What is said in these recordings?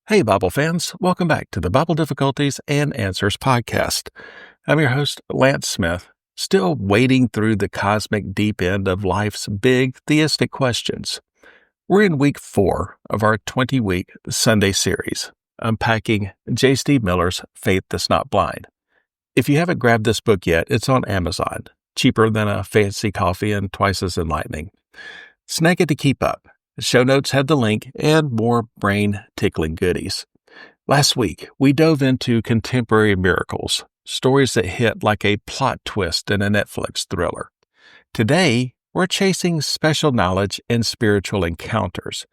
Hey, Bible fans. Welcome back to the Bible Difficulties and Answers podcast. I'm your host, Lance Smith, still wading through the cosmic deep end of life's big theistic questions. We're in week 4 of our 20-week Sunday series, unpacking J. Steve Miller's Faith That's Not Blind. If you haven't grabbed this book yet, it's on Amazon, cheaper than a fancy coffee and twice as enlightening. Snag it to keep up. Show notes have the link and more brain-tickling goodies. Last week, we dove into contemporary miracles, stories that hit like a plot twist in a Netflix thriller. Today, we're chasing special knowledge and spiritual encounters,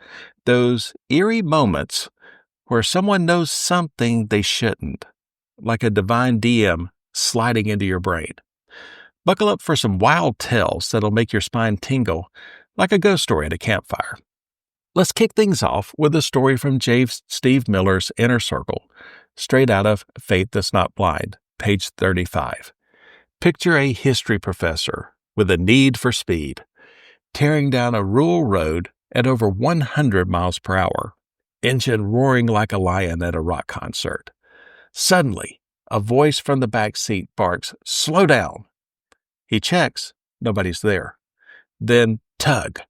those eerie moments where someone knows something they shouldn't, like a divine DM sliding into your brain. Buckle up for some wild tales that'll make your spine tingle like a ghost story at a campfire. Let's kick things off with a story from J. Steve Miller's Inner Circle, straight out of Faith That's Not Blind, page 35. Picture a history professor with a need for speed, tearing down a rural road at over 100 miles per hour, engine roaring like a lion at a rock concert. Suddenly, a voice from the back seat barks, "Slow down!" He checks, nobody's there. Then, tug.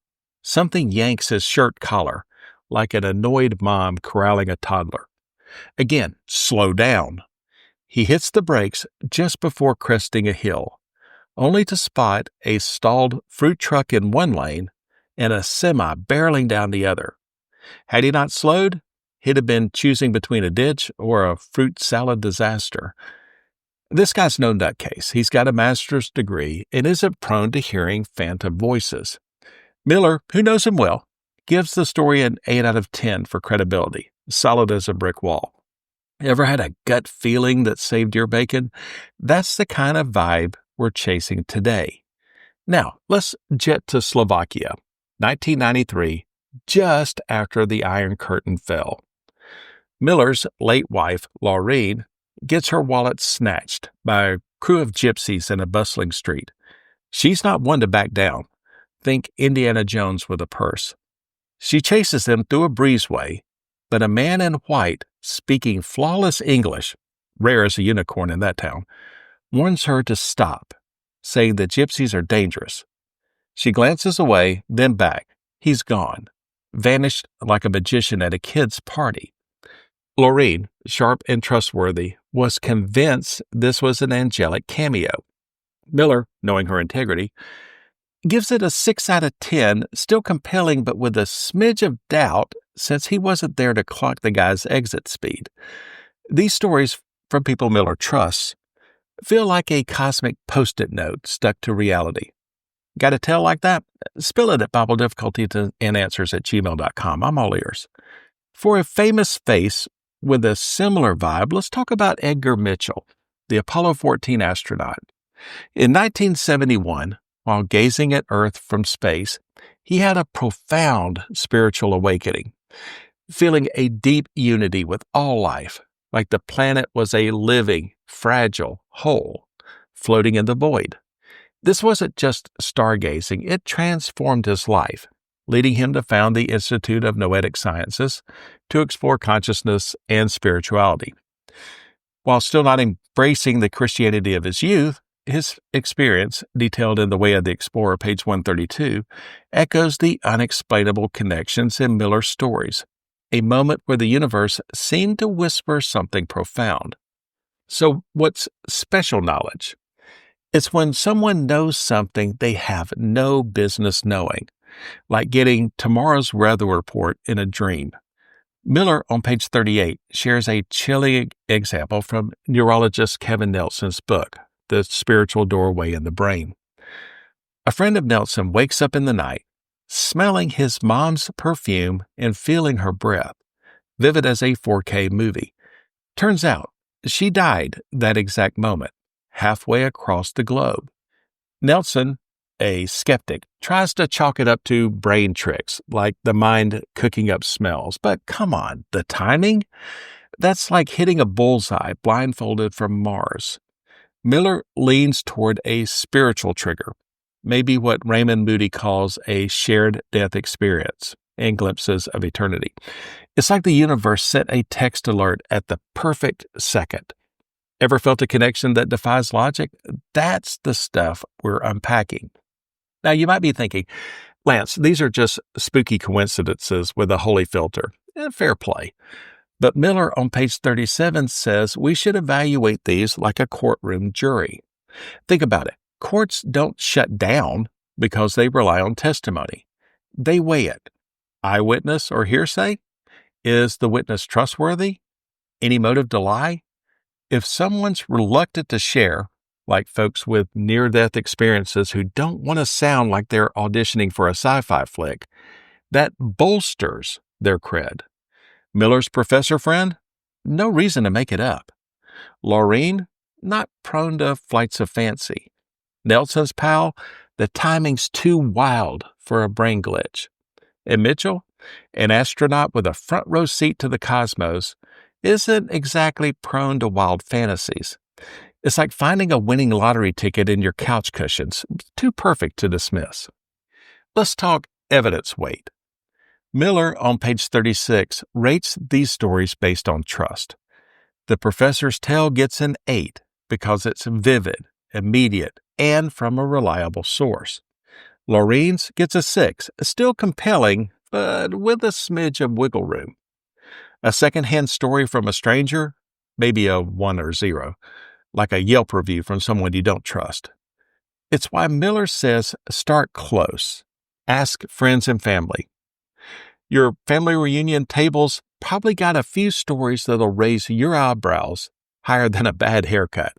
Something yanks his shirt collar, like an annoyed mom corralling a toddler. Again, slow down. He hits the brakes just before cresting a hill, only to spot a stalled fruit truck in one lane and a semi barreling down the other. Had he not slowed, he'd have been choosing between a ditch or a fruit salad disaster. This guy's no nutcase. He's got a master's degree and isn't prone to hearing phantom voices. Miller, who knows him well, gives the story an 8 out of 10 for credibility, solid as a brick wall. Ever had a gut feeling that saved your bacon? That's the kind of vibe we're chasing today. Now, let's jet to Slovakia, 1993, just after the Iron Curtain fell. Miller's late wife, Laureen, gets her wallet snatched by a crew of gypsies in a bustling street. She's not one to back down. Think Indiana Jones with a purse. She chases them through a breezeway, but a man in white, speaking flawless English, rare as a unicorn in that town, warns her to stop, saying the gypsies are dangerous. She glances away, then back. He's gone, vanished like a magician at a kid's party. Laureen, sharp and trustworthy, was convinced this was an angelic cameo. Miller, knowing her integrity, gives it a 6 out of 10, still compelling but with a smidge of doubt since he wasn't there to clock the guy's exit speed. These stories from people Miller trusts feel like a cosmic post-it note stuck to reality. Got a tale like that? Spill it at BibleDifficultiesandAnswers@gmail.com. I'm all ears. For a famous face with a similar vibe, let's talk about Edgar Mitchell, the Apollo 14 astronaut. In 1971, while gazing at Earth from space, he had a profound spiritual awakening, feeling a deep unity with all life, like the planet was a living, fragile whole, floating in the void. This wasn't just stargazing, it transformed his life, leading him to found the Institute of Noetic Sciences to explore consciousness and spirituality. While still not embracing the Christianity of his youth, his experience, detailed in The Way of the Explorer, page 132, echoes the unexplainable connections in Miller's stories, a moment where the universe seemed to whisper something profound. So what's special knowledge? It's when someone knows something they have no business knowing, like getting tomorrow's weather report in a dream. Miller, on page 38, shares a chilling example from neurologist Kevin Nelson's book, The Spiritual Doorway in the Brain. A friend of Nelson wakes up in the night, smelling his mom's perfume and feeling her breath, vivid as a 4K movie. Turns out, she died that exact moment, halfway across the globe. Nelson, a skeptic, tries to chalk it up to brain tricks, like the mind cooking up smells. But come on, the timing? That's like hitting a bullseye blindfolded from Mars. Miller leans toward a spiritual trigger, maybe what Raymond Moody calls a shared death experience. and glimpses of eternity. It's like the universe sent a text alert at the perfect second. Ever felt a connection that defies logic? That's the stuff we're unpacking. Now, you might be thinking, Lance, these are just spooky coincidences with a holy filter. Fair play. But Miller on page 37 says we should evaluate these like a courtroom jury. Think about it. Courts don't shut down because they rely on testimony. They weigh it. Eyewitness or hearsay? Is the witness trustworthy? Any motive to lie? If someone's reluctant to share, like folks with near-death experiences who don't want to sound like they're auditioning for a sci-fi flick, that bolsters their cred. Miller's professor friend? No reason to make it up. Laureen? Not prone to flights of fancy. Nelson's pal? The timing's too wild for a brain glitch. And Mitchell? An astronaut with a front row seat to the cosmos, isn't exactly prone to wild fantasies. It's like finding a winning lottery ticket in your couch cushions, too perfect to dismiss. Let's talk evidence weight. Miller, on page 36, rates these stories based on trust. The professor's tale gets an 8 because it's vivid, immediate, and from a reliable source. Laureen's gets a 6, still compelling, but with a smidge of wiggle room. A secondhand story from a stranger, maybe a 1 or 0, like a Yelp review from someone you don't trust. It's why Miller says start close. Ask friends and family. Your family reunion tables probably got a few stories that'll raise your eyebrows higher than a bad haircut.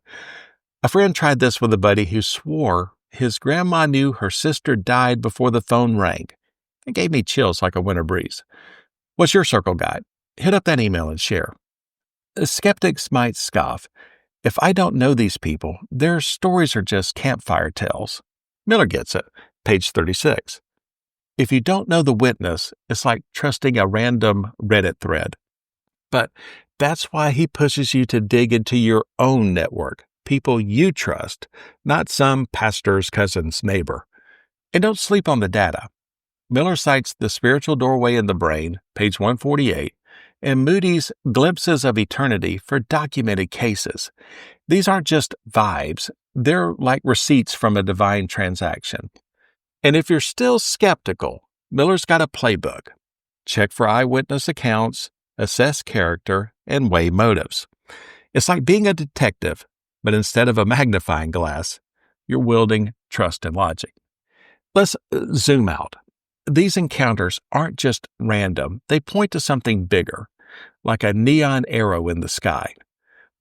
A friend tried this with a buddy who swore his grandma knew her sister died before the phone rang. It gave me chills like a winter breeze. What's your circle guide? Hit up that email and share. Skeptics might scoff. If I don't know these people, their stories are just campfire tales. Miller gets it, page 36. If you don't know the witness, it's like trusting a random Reddit thread. But that's why he pushes you to dig into your own network, people you trust, not some pastor's cousin's neighbor. And don't sleep on the data. Miller cites The Spiritual Doorway in the Brain, page 148, and Moody's Glimpses of Eternity for documented cases. These aren't just vibes. They're like receipts from a divine transaction. And if you're still skeptical, Miller's got a playbook. Check for eyewitness accounts, assess character, and weigh motives. It's like being a detective, but instead of a magnifying glass, you're wielding trust and logic. Let's zoom out. These encounters aren't just random. They point to something bigger, like a neon arrow in the sky.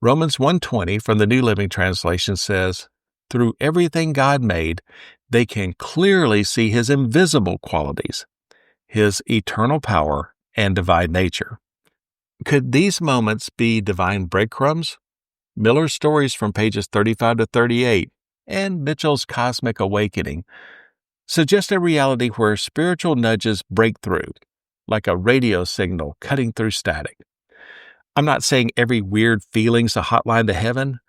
Romans 1:20 from the New Living Translation says, through everything God made, they can clearly see His invisible qualities, His eternal power and divine nature. Could these moments be divine breadcrumbs? Miller's stories from pages 35 to 38 and Mitchell's cosmic awakening suggest a reality where spiritual nudges break through, like a radio signal cutting through static. I'm not saying every weird feeling's a hotline to heaven,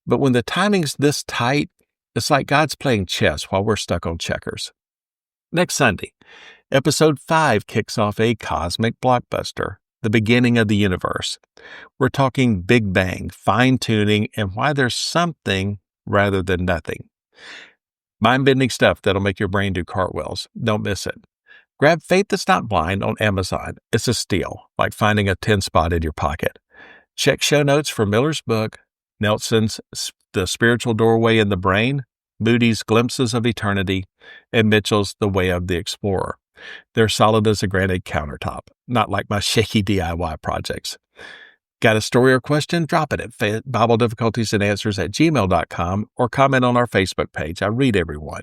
but when the timing's this tight, it's like God's playing chess while we're stuck on checkers. Next Sunday, episode 5 kicks off a cosmic blockbuster, the beginning of the universe. We're talking Big Bang, fine-tuning, and why there's something rather than nothing. Mind-bending stuff that'll make your brain do cartwheels. Don't miss it. Grab Faith That's Not Blind on Amazon. It's a steal, like finding a 10 spot in your pocket. Check show notes for Miller's book, Nelson's The Spiritual Doorway in the Brain, Moody's Glimpses of Eternity, and Mitchell's The Way of the Explorer. They're solid as a granite countertop, not like my shaky DIY projects. Got a story or question? Drop it at BibleDifficultiesAndAnswers@gmail.com or comment on our Facebook page. I read everyone.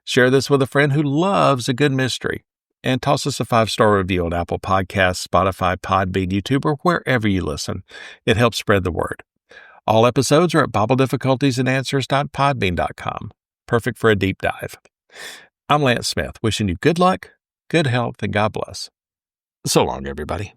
Share this with a friend who loves a good mystery. And toss us a 5-star review on Apple Podcasts, Spotify, Podbean, YouTube, or wherever you listen. It helps spread the word. All episodes are at BibleDifficultiesAndAnswers.podbean.com. Perfect for a deep dive. I'm Lance Smith, wishing you good luck, good health, and God bless. So long, everybody.